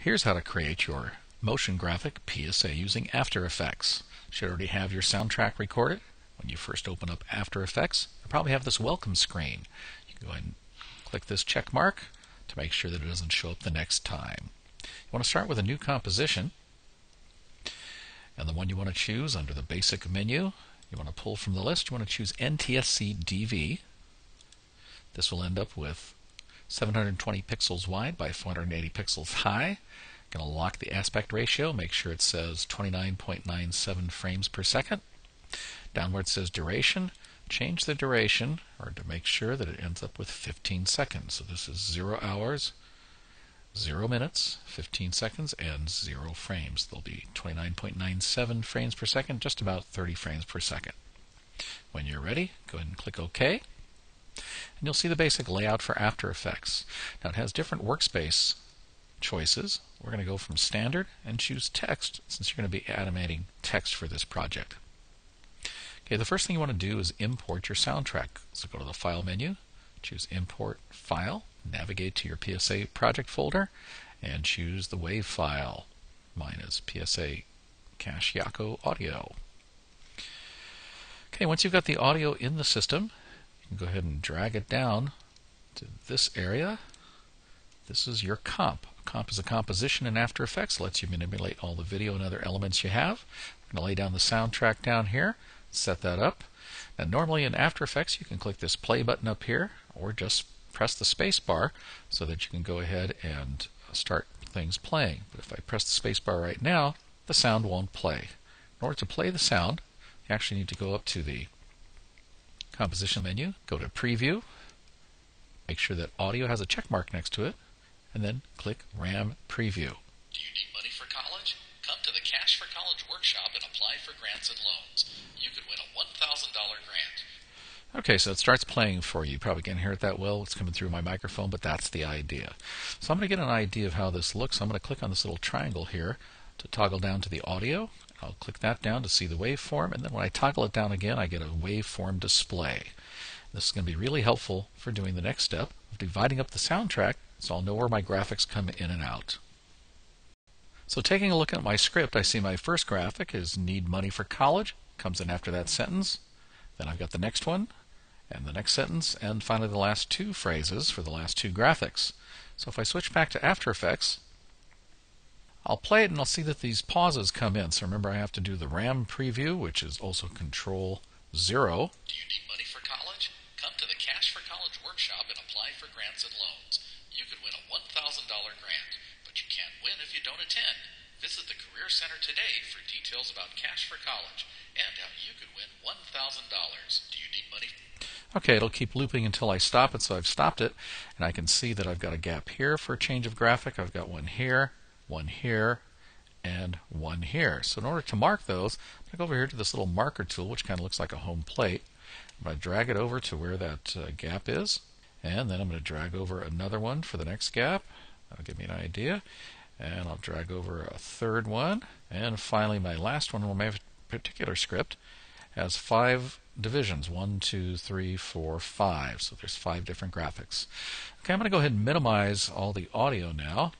Here's how to create your motion graphic PSA using After Effects. You should already have your soundtrack recorded. When you first open up After Effects, you'll probably have this welcome screen. You can go ahead and click this check mark to make sure that it doesn't show up the next time. You want to start with a new composition, and the one you want to choose under the basic menu, you want to pull from the list, you want to choose NTSC DV. This will end up with 720 pixels wide by 480 pixels high. Going to lock the aspect ratio, make sure it says 29.97 frames per second. Down where it says duration, change the duration or to make sure that it ends up with 15 seconds. So this is 0 hours, 0 minutes, 15 seconds, and 0 frames. There'll be 29.97 frames per second, just about 30 frames per second. When you're ready, go ahead and click OK. And you'll see the basic layout for After Effects. Now it has different workspace choices. We're going to go from standard and choose text, since you're going to be animating text for this project. Okay, the first thing you want to do is import your soundtrack. So go to the File menu, choose Import File, navigate to your PSA project folder, and choose the WAV file. Mine is PSA Cache Yako Audio. Okay, once you've got the audio in the system, you can go ahead and drag it down to this area. This is your comp. A comp is a composition in After Effects. It lets you manipulate all the video and other elements you have. I'm going to lay down the soundtrack down here, set that up. Now normally in After Effects you can click this play button up here, or just press the space bar so that you can go ahead and start things playing. But if I press the space bar right now, the sound won't play. In order to play the sound, you actually need to go up to the composition menu, go to Preview, make sure that audio has a check mark next to it, and then click RAM Preview. Do you need money for college? Come to the Cash for College workshop and apply for grants and loans. You could win a $1,000 grant. Okay, so it starts playing for you. You probably can't hear it that well. It's coming through my microphone, but that's the idea. So I'm going to get an idea of how this looks. I'm going to click on this little triangle here to toggle down to the audio. I'll click that down to see the waveform, and then when I toggle it down again, I get a waveform display. This is going to be really helpful for doing the next step of dividing up the soundtrack, so I'll know where my graphics come in and out. So taking a look at my script, I see my first graphic is Need Money for College. Comes in after that sentence. Then I've got the next one, and the next sentence, and finally the last two phrases for the last two graphics. So if I switch back to After Effects, I'll play it and I'll see that these pauses come in. So remember, I have to do the RAM preview, which is also Control 0. Do you need money for college? Come to the Cash for College workshop and apply for grants and loans. You could win a $1,000 grant, but you can't win if you don't attend. Visit the Career Center today for details about Cash for College and how you could win $1,000. Do you need money? Okay, it'll keep looping until I stop it, so I've stopped it, and I can see that I've got a gap here for a change of graphic. I've got one here, and one here. So in order to mark those, I'm going to go over here to this little marker tool, which kind of looks like a home plate. I'm going to drag it over to where that gap is, and then I'm going to drag over another one for the next gap. That'll give me an idea. And I'll drag over a third one, and finally my last one on my particular script has 5 divisions, 1, 2, 3, 4, 5. So there's 5 different graphics. Okay, I'm going to go ahead and minimize all the audio now,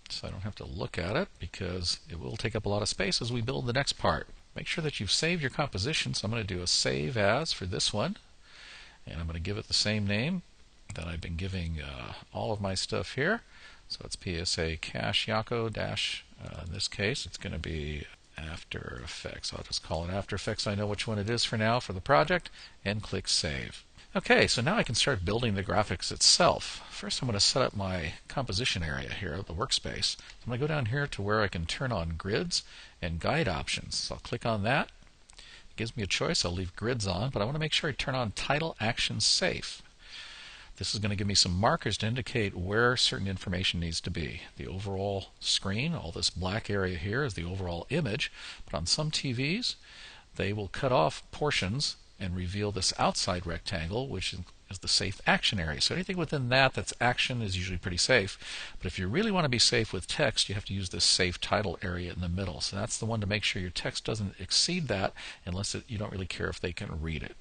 so I don't have to look at it, because it will take up a lot of space as we build the next part. Make sure that you've saved your composition, so I'm going to do a save as for this one, and I'm going to give it the same name that I've been giving all of my stuff here. So it's PSA Cache Yako dash, in this case it's going to be After Effects. I'll just call it After Effects. I know which one it is for now for the project, and click Save. Okay, so now I can start building the graphics itself. First I'm going to set up my composition area here, the workspace. I'm going to go down here to where I can turn on grids and guide options. So I'll click on that. It gives me a choice. I'll leave grids on, but I want to make sure I turn on Title Action Safe. This is going to give me some markers to indicate where certain information needs to be. The overall screen, all this black area here, is the overall image, but on some TVs they will cut off portions and reveal this outside rectangle, which is the safe action area. So anything within that that's action is usually pretty safe. But if you really want to be safe with text, you have to use this safe title area in the middle. So that's the one to make sure your text doesn't exceed that unless you don't really care if they can read it.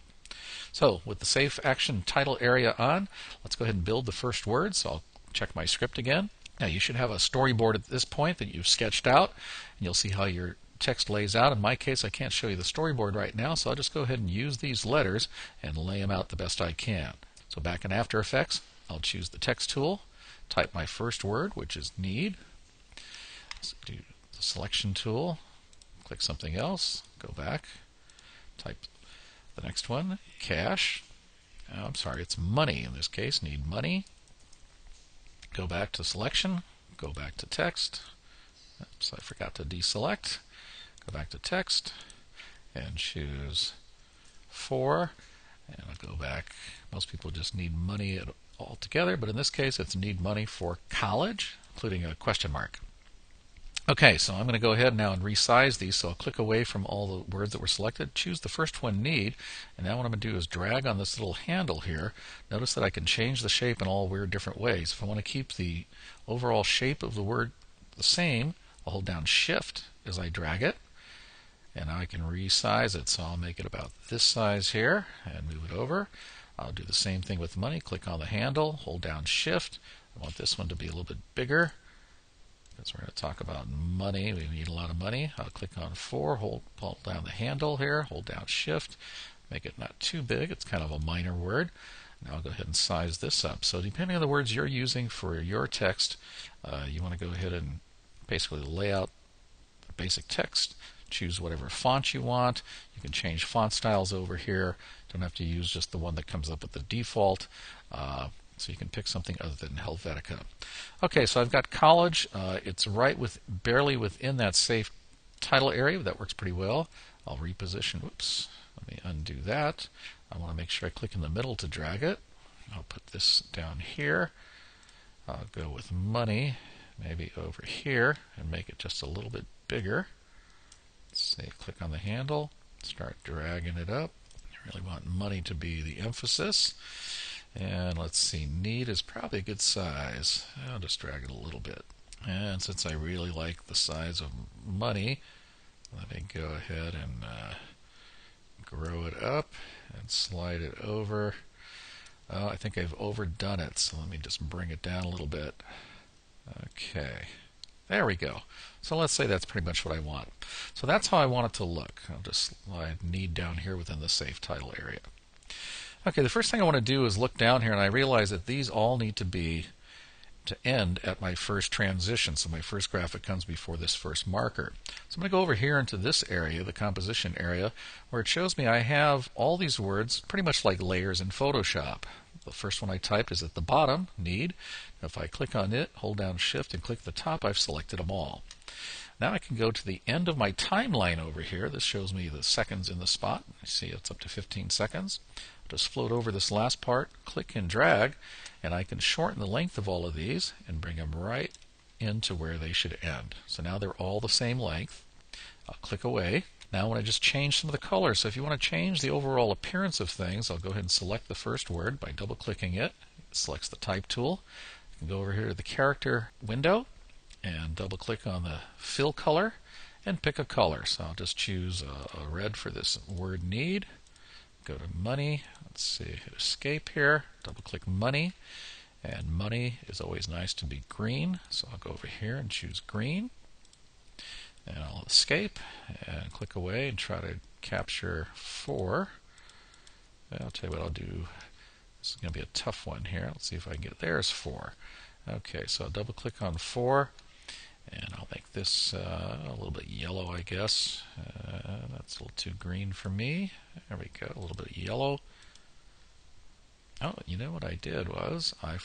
So with the safe action title area on, let's go ahead and build the first word. So I'll check my script again. Now you should have a storyboard at this point that you've sketched out, and you'll see how your text lays out. In my case, I can't show you the storyboard right now, so I'll just go ahead and use these letters and lay them out the best I can. So back in After Effects, I'll choose the text tool, type my first word, which is need. So do the selection tool, click something else, go back, type the next one, cash. Oh, I'm sorry, it's money in this case, need money. Go back to selection, go back to text. Oops, I forgot to deselect. Go back to text and choose for. And I'll go back. Most people just need money altogether, but in this case it's need money for college, including a question mark. Okay, so I'm going to go ahead now and resize these. So I'll click away from all the words that were selected, choose the first one, need, and now what I'm going to do is drag on this little handle here. Notice that I can change the shape in all weird different ways. If I want to keep the overall shape of the word the same, I'll hold down Shift as I drag it, and now I can resize it. So I'll make it about this size here and move it over. I'll do the same thing with money. Click on the handle, hold down Shift. I want this one to be a little bit bigger, because we're going to talk about money. We need a lot of money. I'll click on for, hold down the handle here, hold down Shift, make it not too big. It's kind of a minor word. Now I'll go ahead and size this up. So depending on the words you're using for your text, you want to go ahead and basically lay out the basic text. Choose whatever font you want. You can change font styles over here. Don't have to use just the one that comes up with the default. So you can pick something other than Helvetica. Okay, so I've got college. It's barely within that safe title area. That works pretty well. I'll reposition. Oops. Let me undo that. I want to make sure I click in the middle to drag it. I'll put this down here. I'll go with money, maybe over here, and make it just a little bit bigger. Let's see, click on the handle, start dragging it up. I really want money to be the emphasis. And let's see, need is probably a good size. I'll just drag it a little bit. And since I really like the size of money, let me go ahead and grow it up and slide it over. Oh, I think I've overdone it, so let me just bring it down a little bit. Okay, there we go. So let's say that's pretty much what I want. So that's how I want it to look. I'll just slide need down here within the safe title area. Okay, the first thing I want to do is look down here, and I realize that these all need to end at my first transition. So my first graphic comes before this first marker. So I'm going to go over here into this area, the composition area, where it shows me I have all these words pretty much like layers in Photoshop. The first one I typed is at the bottom, need. If I click on it, hold down Shift, and click the top, I've selected them all. Now I can go to the end of my timeline over here. This shows me the seconds in the spot. You see it's up to 15 seconds. Just float over this last part, click and drag, and I can shorten the length of all of these and bring them right into where they should end. So now they're all the same length. I'll click away. Now I want to just change some of the colors. So if you want to change the overall appearance of things, I'll go ahead and select the first word by double-clicking it. It selects the type tool. You can go over here to the character window and double-click on the fill color and pick a color. So I'll just choose a red for this word need. Go to money. Let's see, hit escape here. Double click money. And money is always nice to be green. So I'll go over here and choose green. And I'll escape and click away and try to capture 4. I'll tell you what I'll do. This is going to be a tough one here. Let's see if I can get there's 4. Okay, so I'll double click on 4. And I'll make this a little bit yellow, I guess. That's a little too green for me. There we go, a little bit yellow. Oh, you know what I did was I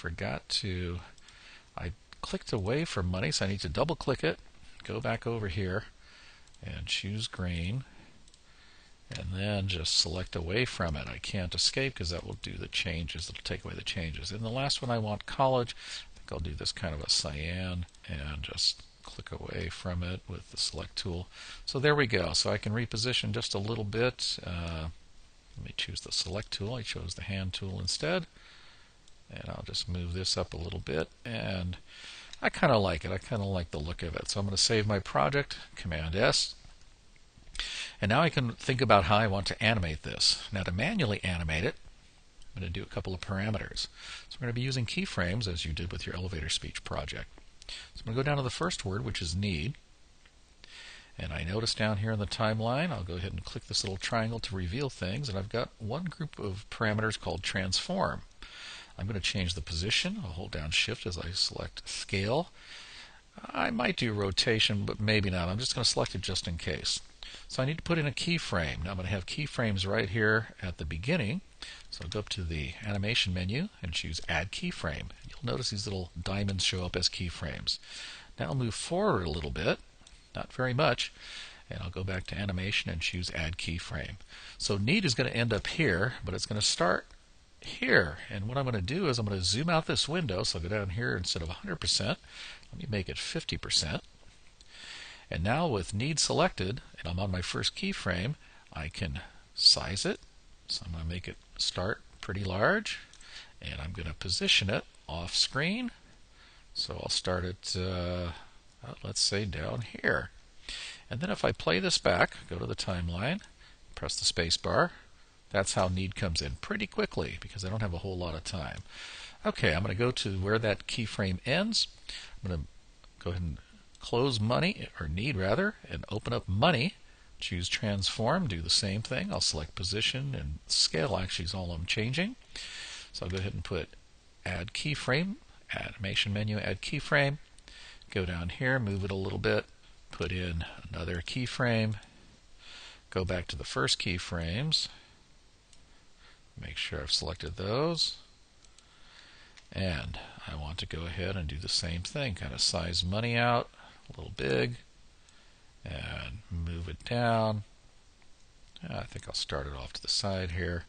clicked away from money, so I need to double click it, go back over here, and choose green, and then just select away from it. I can't escape because that will do the changes. It'll take away the changes. And the last one I want college. I think I'll do this kind of a cyan and just click away from it with the select tool. So there we go. So I can reposition just a little bit. Let me choose the select tool. I chose the hand tool instead. And I'll just move this up a little bit. And I kind of like it. I kind of like the look of it. So I'm going to save my project, Command S. And now I can think about how I want to animate this. Now to manually animate it, I'm going to do a couple of parameters. So we're going to be using keyframes as you did with your elevator speech project. So I'm going to go down to the first word, which is need. And I notice down here in the timeline, I'll go ahead and click this little triangle to reveal things, and I've got one group of parameters called transform. I'm going to change the position. I'll hold down Shift as I select scale. I might do rotation, but maybe not. I'm just going to select it just in case. So I need to put in a keyframe. Now I'm going to have keyframes right here at the beginning. So I'll go up to the animation menu and choose Add Keyframe. You'll notice these little diamonds show up as keyframes. Now I'll move forward a little bit, not very much, and I'll go back to animation and choose Add Keyframe. So need is going to end up here, but it's going to start here. And what I'm going to do is I'm going to zoom out this window. So I'll go down here instead of 100%. Let me make it 50%. And now with need selected, and I'm on my first keyframe, I can size it. So I'm going to make it start pretty large, and I'm going to position it off screen. So I'll start it, let's say, down here. And then if I play this back, go to the timeline, press the space bar, that's how need comes in pretty quickly because I don't have a whole lot of time. Okay, I'm going to go to where that keyframe ends. I'm going to go ahead and close money, or need rather, and open up money. Choose transform, do the same thing. I'll select position, and scale actually is all I'm changing. So I'll go ahead and put add keyframe, animation menu, add keyframe. Go down here, move it a little bit, put in another keyframe, go back to the first keyframes, make sure I've selected those, and I want to go ahead and do the same thing, kind of size money out a little big, and move it down. I think I'll start it off to the side here,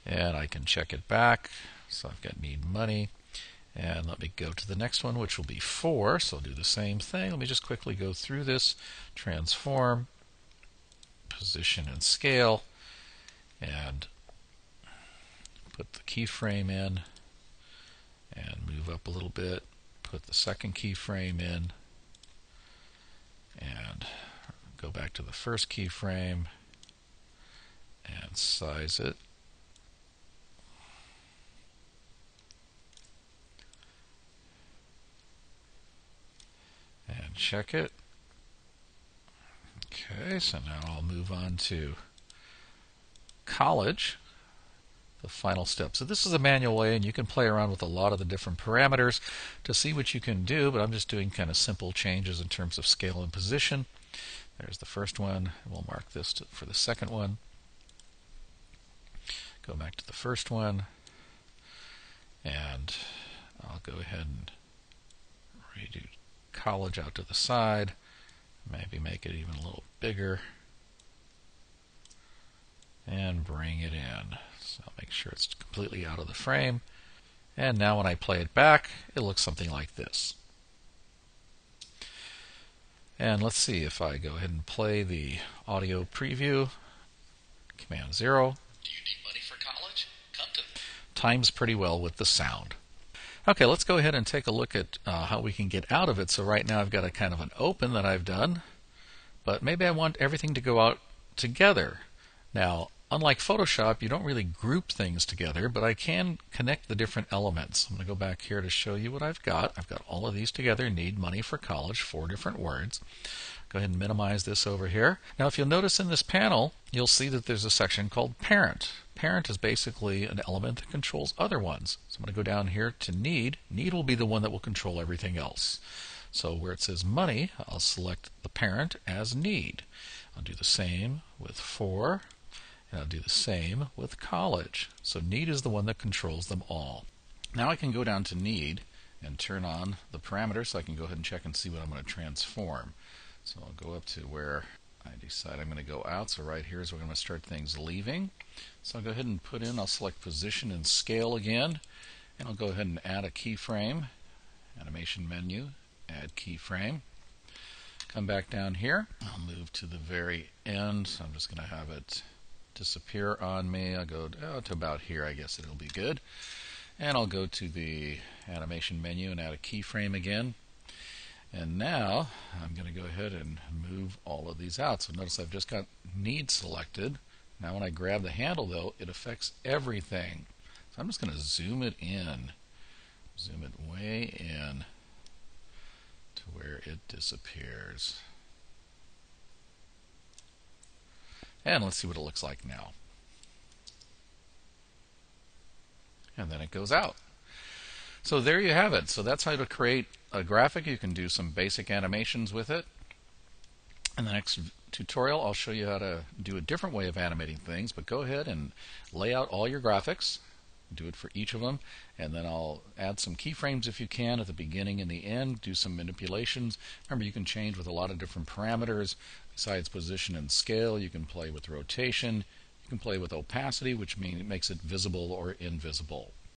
and I can check it back. So I've got need money, and let me go to the next one, which will be 4. So I'll do the same thing. Let me just quickly go through this. Transform, position and scale, and put the keyframe in, and move up a little bit. Put the second keyframe in, and go back to the first keyframe and size it. And check it. Okay, so now I'll move on to college, the final step. So this is a manual way, and you can play around with a lot of the different parameters to see what you can do, but I'm just doing kind of simple changes in terms of scale and position. There's the first one. We'll mark this for the second one. Go back to the first one, and I'll go ahead and redo college out to the side. Maybe make it even a little bigger, and bring it in. So I'll make sure it's completely out of the frame. And now when I play it back, it looks something like this. And let's see if I go ahead and play the audio preview. Command 0. Do you need money for college? Come to Times pretty well with the sound. Okay, let's go ahead and take a look at how we can get out of it. So right now I've got a kind of an open that I've done, but maybe I want everything to go out together. Now, unlike Photoshop, you don't really group things together, but I can connect the different elements. I'm going to go back here to show you what I've got. I've got all of these together. Need money for college, 4 different words. Go ahead and minimize this over here. Now, if you'll notice in this panel, you'll see that there's a section called Parent. Parent is basically an element that controls other ones. So I'm going to go down here to Need. Need will be the one that will control everything else. So where it says Money, I'll select the parent as Need. I'll do the same with 4. And I'll do the same with college. So need is the one that controls them all. Now I can go down to need and turn on the parameters so I can go ahead and check and see what I'm going to transform. So I'll go up to where I decide I'm going to go out. So right here is where I'm going to start things leaving. So I'll go ahead and put in, I'll select position and scale again. And I'll go ahead and add a keyframe. Animation menu, add keyframe. Come back down here. I'll move to the very end. So I'm just going to have it disappear on me. I'll go to about here, I guess it'll be good. And I'll go to the animation menu and add a keyframe again. And now I'm going to go ahead and move all of these out. So notice I've just got need selected. Now when I grab the handle though, it affects everything. So I'm just going to zoom it in. Zoom it way in. to where it disappears. And let's see what it looks like now. And then it goes out. So there you have it. So that's how to create a graphic. You can do some basic animations with it. In the next tutorial, I'll show you how to do a different way of animating things, but go ahead and lay out all your graphics. Do it for each of them, and then I'll add some keyframes if you can at the beginning and the end, do some manipulations. Remember, you can change with a lot of different parameters. Besides position and scale, you can play with rotation. You can play with opacity, which makes it visible or invisible.